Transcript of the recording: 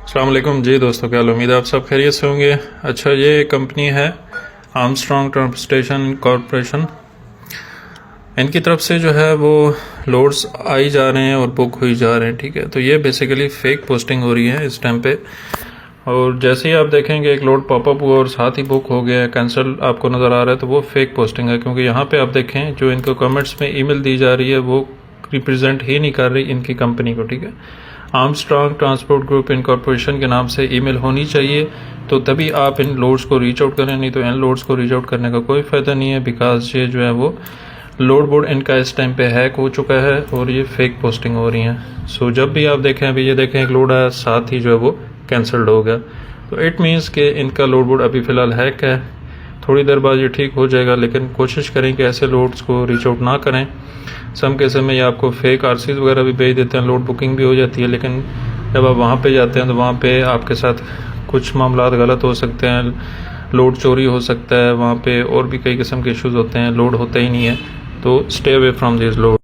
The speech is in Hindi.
अस्सलाम वालेकुम जी दोस्तों, क्या उम्मीद है आप सब खैरियत से होंगे। अच्छा, ये कंपनी है आर्मस्ट्रांग ट्रांसपोर्टेशन कॉरपोरेशन। इनकी तरफ से जो है वो लोड्स आई जा रहे हैं और बुक हुई जा रहे हैं। ठीक है, तो ये बेसिकली फ़ेक पोस्टिंग हो रही है इस टाइम पे। और जैसे ही आप देखेंगे एक लोड पॉपअप हुआ और साथ ही बुक हो गया, कैंसिल आपको नज़र आ रहा है, तो वो फेक पोस्टिंग है। क्योंकि यहाँ पे आप देखें जो इनको कमेंट्स में ईमेल दी जा रही है वो रिप्रेजेंट ही नहीं कर रही इनकी कंपनी को। ठीक है, आर्मस्ट्रांग ट्रांसपोर्ट ग्रुप इनकॉर्पोरेशन के नाम से ईमेल होनी चाहिए, तो तभी आप इन लोड्स को रीच आउट करें, नहीं तो इन लोड्स को रीच आउट करने का कोई फ़ायदा नहीं है। बिकॉज ये जो है वो लोड बोर्ड इनका इस टाइम पे हैक हो चुका है और ये फेक पोस्टिंग हो रही हैं। सो जब भी आप देखें, अभी ये देखें एक लोड आया साथ ही जो है वो कैंसल्ड हो गया, तो इट मीन्स कि इनका लोड बोर्ड अभी फ़िलहाल हैक है। थोड़ी देर बाद ये ठीक हो जाएगा, लेकिन कोशिश करें कि ऐसे लोड्स को रीच आउट ना करें। सम केस में ये आपको फेक आरसीज वगैरह भी भेज देते हैं, लोड बुकिंग भी हो जाती है, लेकिन जब आप वहाँ पे जाते हैं तो वहाँ पे आपके साथ कुछ मामला गलत हो सकते हैं, लोड चोरी हो सकता है वहाँ पे, और भी कई किस्म के इश्यूज़ होते हैं, लोड होता ही नहीं है। तो stay away from this load.